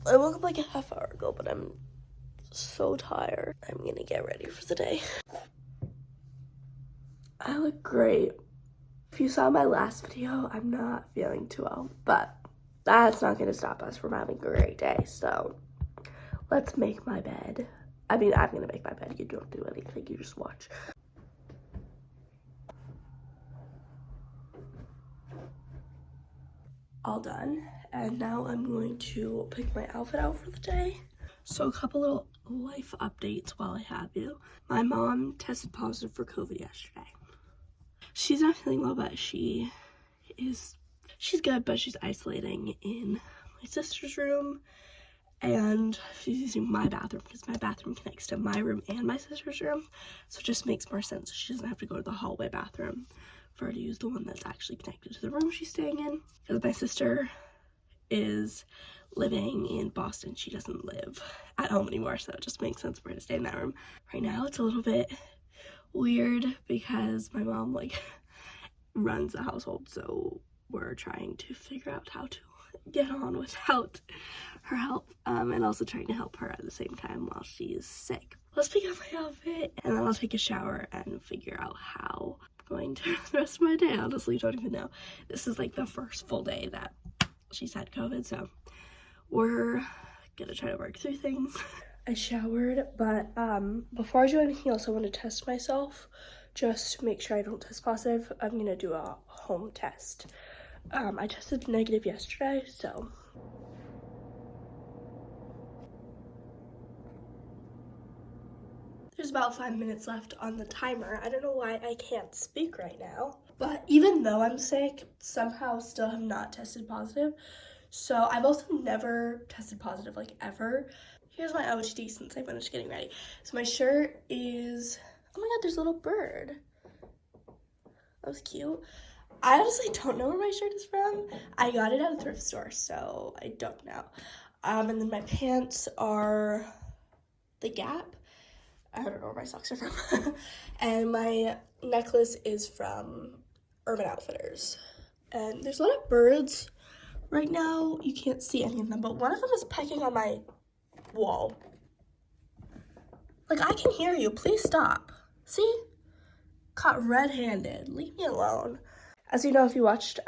I woke up like a half hour ago, but I'm so tired. I'm gonna get ready for the day. I look great. If you saw my last video, I'm not feeling too well, but that's not gonna stop us from having a great day. So let's make my bed. I mean, I'm gonna make my bed. You don't do anything, you just watch. All done, and now I'm going to pick my outfit out for the day. So a couple little life updates while I have you. My mom tested positive for COVID yesterday. She's not feeling well, but she's good, but she's isolating in my sister's room, and she's using my bathroom because my bathroom connects to my room and my sister's room, so it just makes more sense. She doesn't have to go to the hallway bathroom for her to use the one that's actually connected to the room she's staying in, because my sister is living in Boston. She doesn't live at home anymore, so it just makes sense for her to stay in that room. Right now it's a little bit weird because my mom like runs the household, so we're trying to figure out how to get on without her help, and also trying to help her at the same time while she's sick. Let's pick out my outfit and then I'll take a shower and figure out how I'm going to the rest of my day. Honestly, don't even know. This is like the first full day that she's had COVID, so we're gonna try to work through things. I showered, but before I do anything else, I want to test myself just to make sure I don't test positive. I'm gonna do a home test. I tested negative yesterday, so there's about 5 minutes left on the timer. I don't know why I can't speak right now, but even though I'm sick, somehow still have not tested positive. So I've also never tested positive, like, ever. Here's my OOTD since I finished getting ready. So my shirt is, oh my god, there's a little bird. That was cute. I honestly don't know where my shirt is from. I got it at a thrift store, so I don't know. And then my pants are the Gap. I don't know where my socks are from. And my necklace is from Urban Outfitters. And there's a lot of birds right now. You can't see any of them, but one of them is pecking on my wall. Like, I can hear you. Please stop. See? Caught red-handed. Leave me alone. As you know, if you watched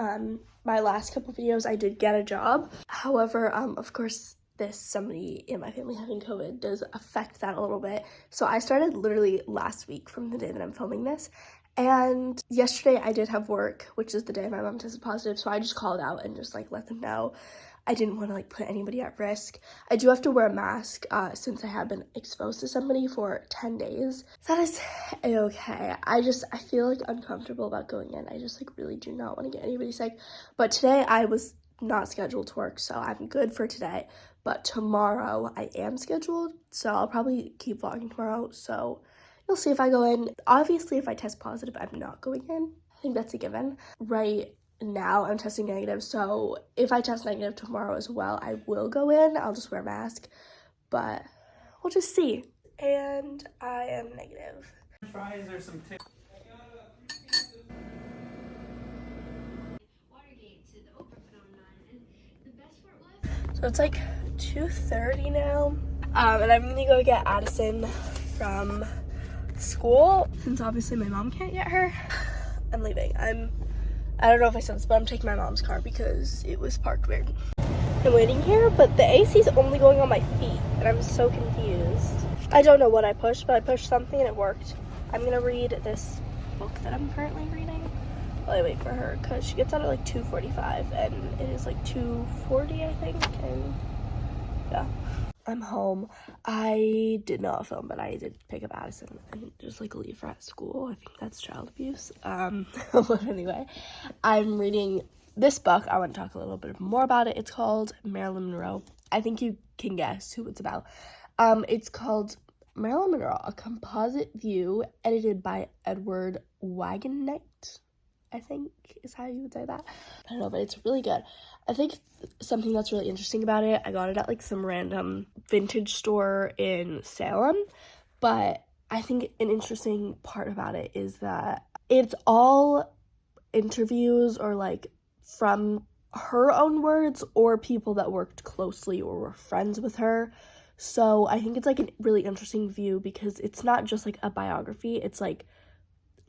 my last couple videos, I did get a job. However, of course, somebody in my family having COVID does affect that a little bit. So I started literally last week from the day that I'm filming this. And yesterday I did have work, which is the day my mom tested positive. So I just called out and just like let them know. I didn't want to like put anybody at risk. I do have to wear a mask since I have been exposed to somebody for 10 days. So that is okay. I feel like uncomfortable about going in. I just like really do not want to get anybody sick. But today I was not scheduled to work, so I'm good for today. But tomorrow I am scheduled, so I'll probably keep vlogging tomorrow. So you'll see if I go in. Obviously, if I test positive, I'm not going in. I think that's a given. Right now I'm testing negative, so if I test negative tomorrow as well, I will go in. I'll just wear a mask, but we'll just see. And I am negative. Fries or some So it's like 2:30 now, and I'm gonna go get Addison from school. Since obviously my mom can't get her, I'm leaving. I don't know if I said this, but I'm taking my mom's car because it was parked weird. I'm waiting here, but the AC is only going on my feet, and I'm so confused. I don't know what I pushed, but I pushed something and it worked. I'm gonna read this book that I'm currently reading while I wait for her, because she gets out at like 2:45, and it is like 2:40, I think, and yeah. I'm home. I did not film, but I did pick up Addison and just like leave her at school. I think that's child abuse. But anyway, I'm reading this book. I want to talk a little bit more about it. It's called Marilyn Monroe. I think you can guess who it's about. It's called Marilyn Monroe, A Composite View, edited by Edward Wagenknecht, I think is how you would say that. I don't know, but it's really good. I think something that's really interesting about it, I got it at like some random vintage store in Salem, but I think an interesting part about it is that it's all interviews or like from her own words or people that worked closely or were friends with her. So I think it's like a really interesting view because it's not just like a biography, it's like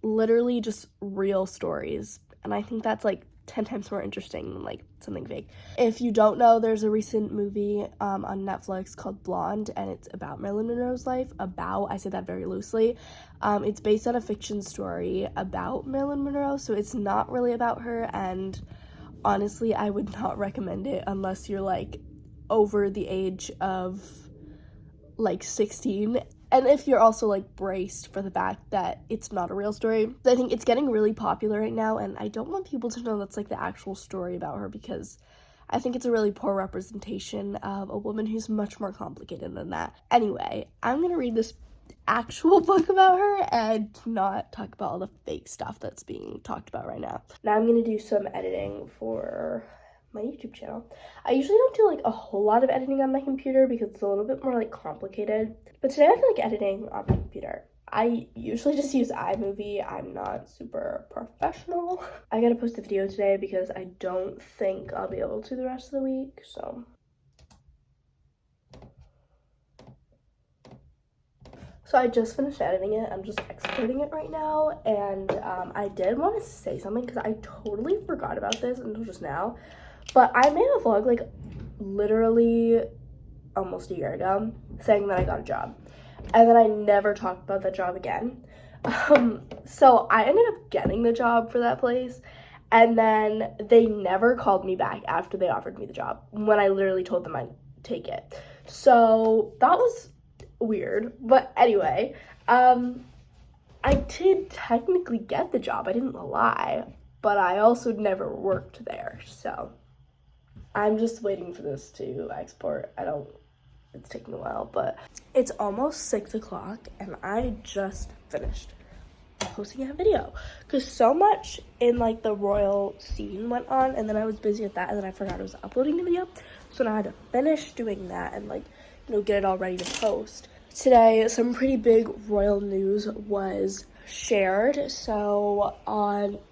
literally just real stories. And I think that's like 10 times more interesting than like something fake. If you don't know, there's a recent movie on Netflix called Blonde, and it's about Marilyn Monroe's life. I say that very loosely. It's based on a fiction story about Marilyn Monroe, so it's not really about her, and honestly, I would not recommend it unless you're like over the age of like 16, and if you're also like braced for the fact that it's not a real story. I think it's getting really popular right now, and I don't want people to know that's like the actual story about her because I think it's a really poor representation of a woman who's much more complicated than that. Anyway, I'm gonna read this actual book about her and not talk about all the fake stuff that's being talked about right now. Now I'm gonna do some editing for my YouTube channel. I usually don't do like a whole lot of editing on my computer because it's a little bit more like complicated, but today I feel like editing on my computer. I usually just use iMovie. I'm not super professional. I gotta post a video today because I don't think I'll be able to the rest of the week, so. So I just finished editing it. I'm just exporting it right now, and I did want to say something because I totally forgot about this until just now. But I made a vlog like literally almost a year ago saying that I got a job, and then I never talked about that job again. So I ended up getting the job for that place, and then they never called me back after they offered me the job when I literally told them I'd take it. So that was weird, but anyway, I did technically get the job, I didn't lie, but I also never worked there, so I'm just waiting for this to export. It's taking a while, but it's almost 6 o'clock and I just finished posting a video because so much in like the royal scene went on, and then I was busy with that, and then I forgot I was uploading the video, so now I had to finish doing that and like, you know, get it all ready to post. Today, some pretty big royal news was shared. So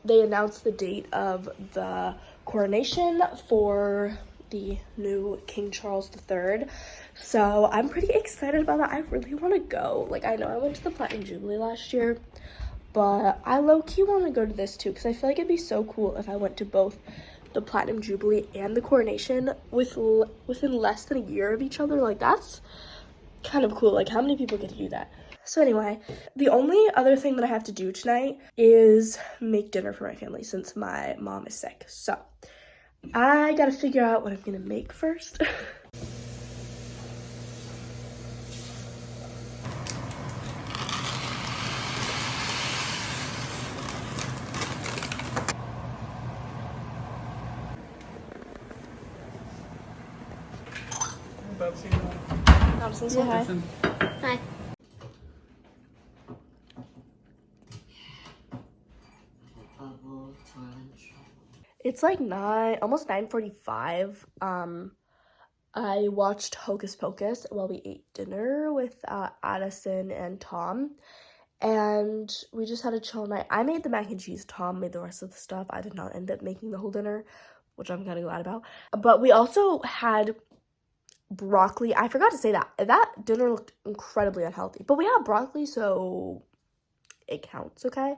they announced the date of the coronation for the new King Charles III. So I'm pretty excited about that. I really want to go. Like, I know I went to the Platinum Jubilee last year, but I low-key want to go to this too because I feel like it'd be so cool if I went to both the Platinum Jubilee and the coronation within less than a year of each other. Like, that's kind of cool. Like, how many people get to do that? So anyway, the only other thing that I have to do tonight is make dinner for my family since my mom is sick. So I gotta figure out what I'm gonna make first. Madison, say hi. Hi. It's like almost 9:45. I watched Hocus Pocus while we ate dinner with Addison and Tom, and we just had a chill night. I made the mac and cheese. Tom made the rest of the stuff. I did not end up making the whole dinner, which I'm kind of glad about. But we also had broccoli. I forgot to say that dinner looked incredibly unhealthy, but we had broccoli, so it counts. Okay.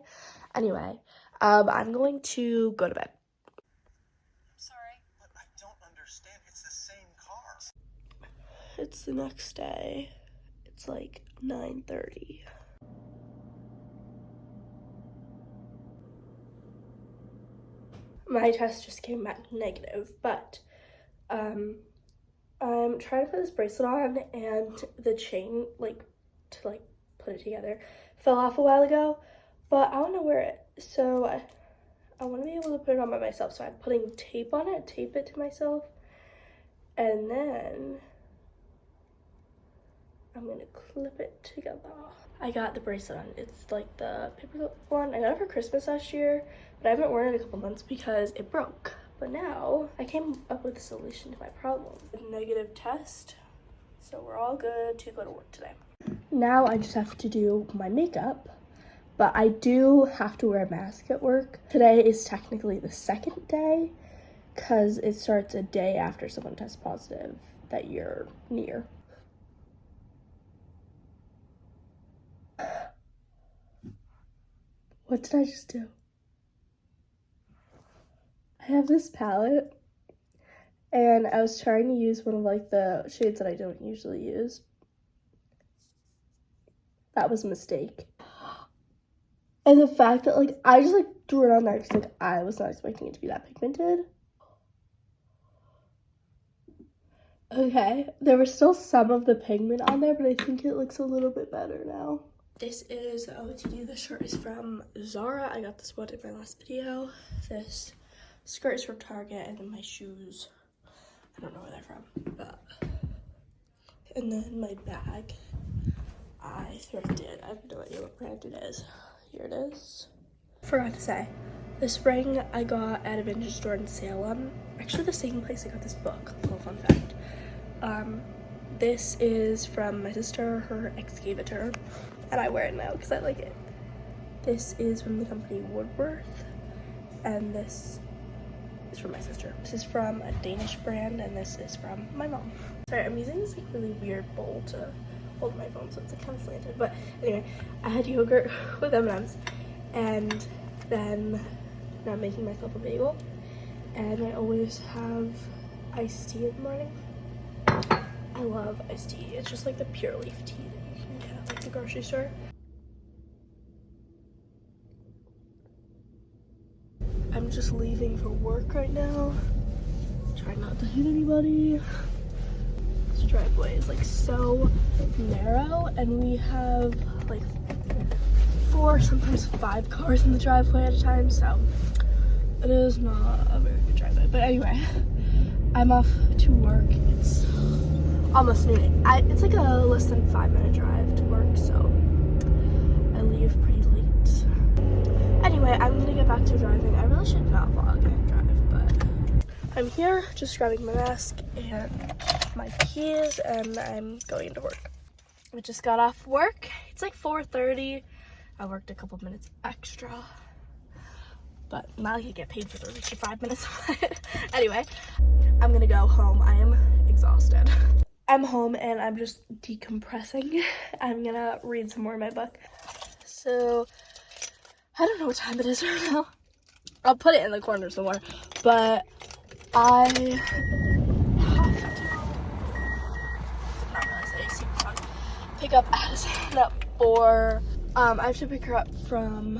Anyway, I'm going to go to bed. Sorry. But I don't understand. It's the same car. It's the next day. It's like 9:30. My test just came back negative, but I'm trying to put this bracelet on, and the chain, like, to like put it together, fell off a while ago, but I want to wear it, so I want to be able to put it on by myself. So I'm putting tape on it, tape it to myself, and then I'm gonna clip it together. I got the bracelet on. It's like the paperclip one. I got it for Christmas last year, but I haven't worn it in a couple months because it broke. But now I came up with a solution to my problem. A negative test, so we're all good to go to work today. Now I just have to do my makeup, but I do have to wear a mask at work. Today is technically the second day, because it starts a day after someone tests positive that you're near. What did I just do? I have this palette, and I was trying to use one of like the shades that I don't usually use. That was a mistake. And the fact that like I just like threw it on there because like I was not expecting it to be that pigmented. Okay, there was still some of the pigment on there, but I think it looks a little bit better now. This is the OOTD. The shirt is from Zara. I got this one in my last video. This skirt is from Target, and then my shoes, I don't know where they're from, but. And then my bag, I thrifted. I have no idea what brand it is. Here it is. Forgot to say, this ring I got at a vintage store in Salem. Actually, the same place I got this book. Little fun fact. This is from my sister. Her ex gave it to her, and I wear it now because I like it. This is from the company Woodworth, and this is from my sister. This is from a Danish brand, and this is from my mom. Sorry, I'm using this like really weird bowl to hold my phone, so it's like kind of slanted. But anyway, I had yogurt with M&Ms, and then now I'm making myself a bagel, and I always have iced tea in the morning. I love iced tea. It's just like the pure leaf tea that you can get at like the grocery store. I'm just leaving for work right now. Trying not to hit anybody. This driveway is like so narrow, and we have like 4, sometimes 5 cars in the driveway at a time, so it is not a very good driveway. But anyway, I'm off to work. It's almost noon. It's like a less than 5-minute drive to work, so I leave pretty late. Anyway, I'm gonna get back to driving. I really should not vlog and drive, but I'm here just grabbing my mask and my keys, and I'm going to work. I just got off work. It's like 4:30. I worked a couple minutes extra, but now I can get paid for those extra 5 minutes. Anyway, I'm gonna go home. I am exhausted. I'm home and I'm just decompressing. I'm gonna read some more in my book. So, I don't know what time it is right now. I'll put it in the corner somewhere, but I have to, not realize I see the dog, pick up Addison at 4. I have to pick her up from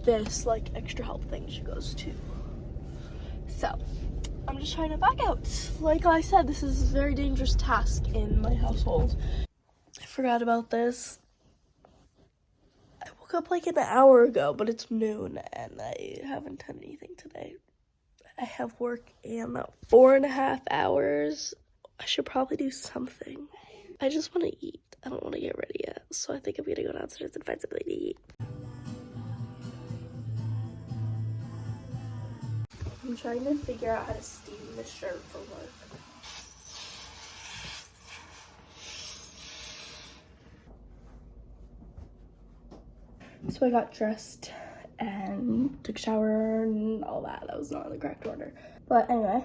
this like extra help thing she goes to. So, I'm just trying to back out. Like I said, this is a very dangerous task in my household. I forgot about this. I woke up like an hour ago, but it's noon and I haven't done anything today. I have work in 4.5 hours. I should probably do something. I just want to eat. I don't want to get ready yet, so I think I'm gonna go downstairs and find something to eat. I'm trying to figure out how to steam this shirt for work. So I got dressed and took a shower and all that. That was not in the correct order. But anyway,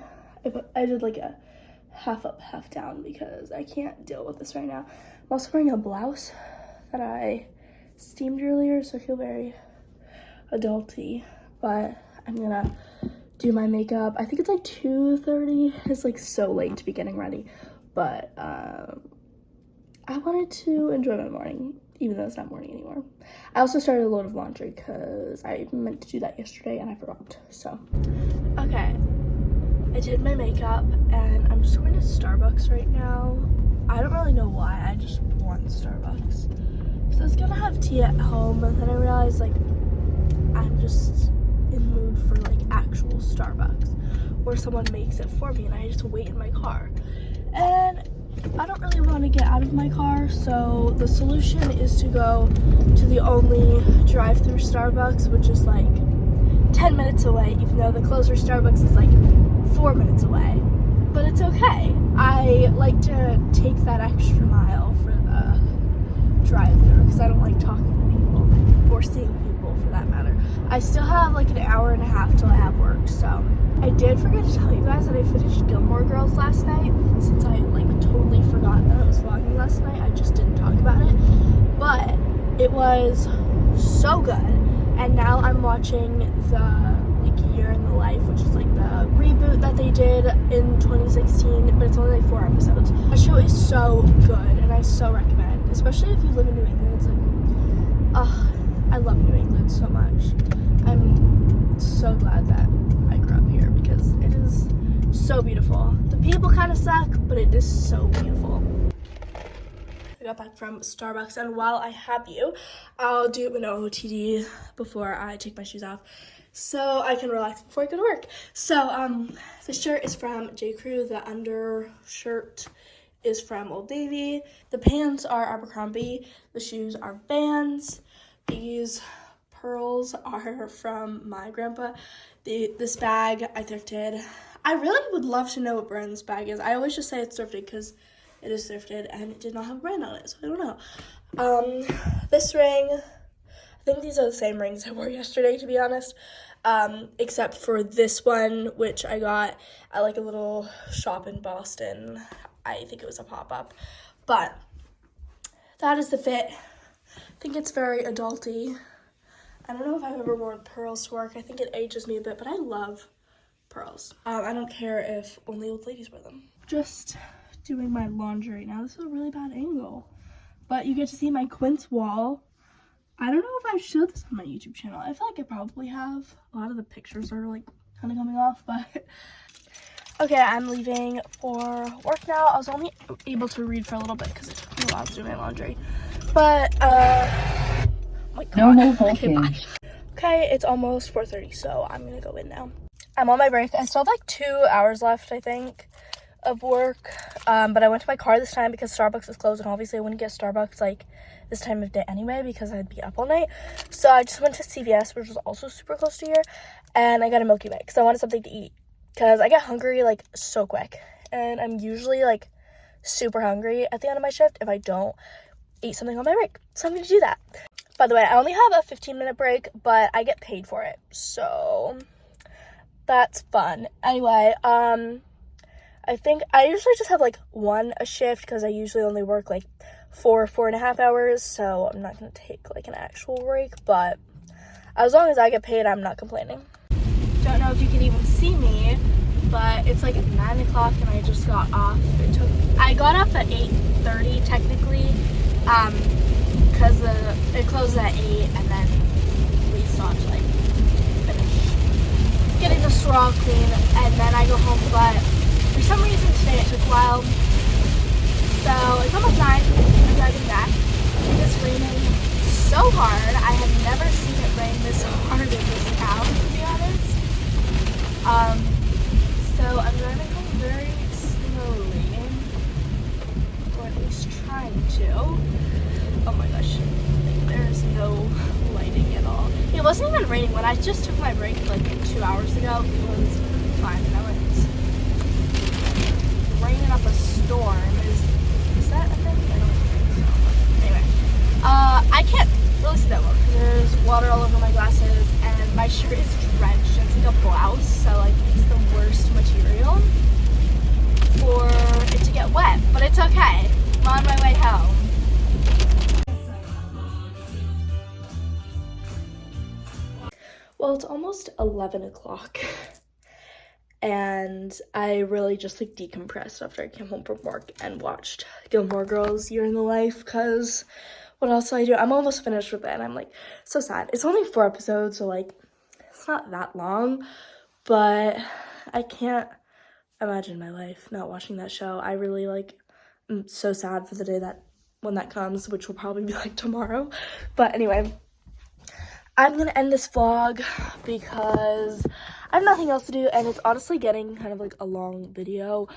I did like a half up, half down because I can't deal with this right now. I'm also wearing a blouse that I steamed earlier, so I feel very adulty. But I'm gonna do my makeup. I think it's like 2:30. It's like so late to be getting ready, but I wanted to enjoy my morning, even though it's not morning anymore. I also started a load of laundry because I meant to do that yesterday and I forgot. So, okay, I did my makeup and I'm just going to Starbucks right now. I don't really know why, I just want Starbucks. So I was gonna have tea at home, but then I realized like I'm just in the mood for like actual Starbucks where someone makes it for me and I just wait in my car. And I don't really want to get out of my car, so the solution is to go to the only drive-through Starbucks, which is like 10 minutes away, even though the closer Starbucks is like 4 minutes away. But it's okay. I like to take that extra mile for the drive-through because I don't like talking to people or seeing people for that matter. I still have like an hour and a half till I have work, so. I did forget to tell you guys that I finished Gilmore Girls last night. Since I like totally forgot that I was vlogging last night, I just didn't talk about it. But it was so good. And now I'm watching the like Year in the Life, which is like the reboot that they did in 2016, but it's only like 4 episodes. The show is so good and I so recommend, especially if you live in New England. It's like, I love New England so much. I'm so glad that I grew up here because it is so beautiful. The people kind of suck, but it is so beautiful. I got back from Starbucks, and while I have you, I'll do an OOTD before I take my shoes off so I can relax before I go to work. So the shirt is from J. Crew, the undershirt is from Old Navy, the pants are Abercrombie, the shoes are Vans, these pearls are from my grandpa. This bag I thrifted. I really would love to know what brand this bag is. I always just say it's thrifted because it is thrifted and it did not have a brand on it, so I don't know. This ring, I think these are the same rings I wore yesterday, to be honest, except for this one, which I got at like a little shop in Boston. I think it was a pop-up, but that is the fit. I think it's very adulty. I don't know if I've ever worn pearls to work. I think it ages me a bit, but I love pearls. I don't care if only old ladies wear them. Just doing my laundry right now. This is a really bad angle, but you get to see my quince wall. I don't know if I've showed this on my YouTube channel. I feel like I probably have. A lot of the pictures are like kind of coming off, but okay, I'm leaving for work now. I was only able to read for a little bit because it took me a while to do my laundry, but oh my God. No more talking. Okay, it's almost 4:30, so I'm gonna go in now. I'm on my break. I still have like 2 hours left, I think, of work, but I went to my car this time because Starbucks is closed, and obviously I wouldn't get Starbucks like this time of day anyway because I'd be up all night. So I just went to CVS, which was also super close to here, and I got a Milky Way because I wanted something to eat because I get hungry like so quick, and I'm usually like super hungry at the end of my shift if I don't eat something on my break. So I'm gonna do that. By the way, I only have a 15-minute break, but I get paid for it, so that's fun. Anyway, I think I usually just have like one a shift because I usually only work like 4.5 hours, so I'm not gonna take like an actual break, but as long as I get paid, I'm not complaining. Don't know if you can even see me, but it's like 9 o'clock and I just got off. I got off at 8:30 technically, because it closed at 8, and then we stopped to like finish getting the straw clean, and then I go home, but for some reason today it took a while. So it's almost 9, I'm driving back. It's raining so hard. I have never seen it rain this hard in this town, to be honest. So I'm driving home very slowly, or at least trying to. Oh my gosh, there's no lighting at all. It wasn't even raining when I just took my break like 2 hours ago. It was fine. Now it's raining up a storm. Is that a thing? I don't think so. Anyway, I can't really see that well because there's water all over my glasses and my shirt is drenched. It's like a blouse, so like it's the worst material for it to get wet, but it's okay. I'm on my way home. Well, it's almost 11 o'clock. And I really just like decompressed after I came home from work and watched Gilmore Girls Year in the Life, because what else do I do? I'm almost finished with it and I'm like so sad. It's only 4 episodes, so like it's not that long, but I can't imagine my life not watching that show. I really like am so sad for the day that when that comes, which will probably be like tomorrow. But anyway, I'm gonna end this vlog because I have nothing else to do, and it's honestly getting kind of like a long video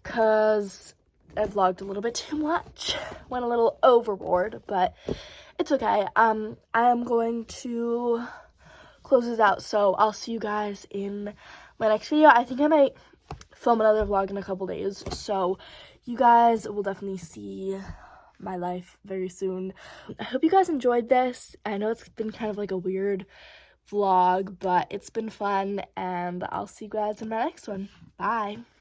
because I vlogged a little bit too much, went a little overboard, but it's okay. I am going to close this out, so I'll see you guys in my next video. I think I might film another vlog in a couple days, so you guys will definitely see my life very soon. I hope you guys enjoyed this. I know it's been kind of like a weird vlog, but it's been fun, and I'll see you guys in my next one. Bye.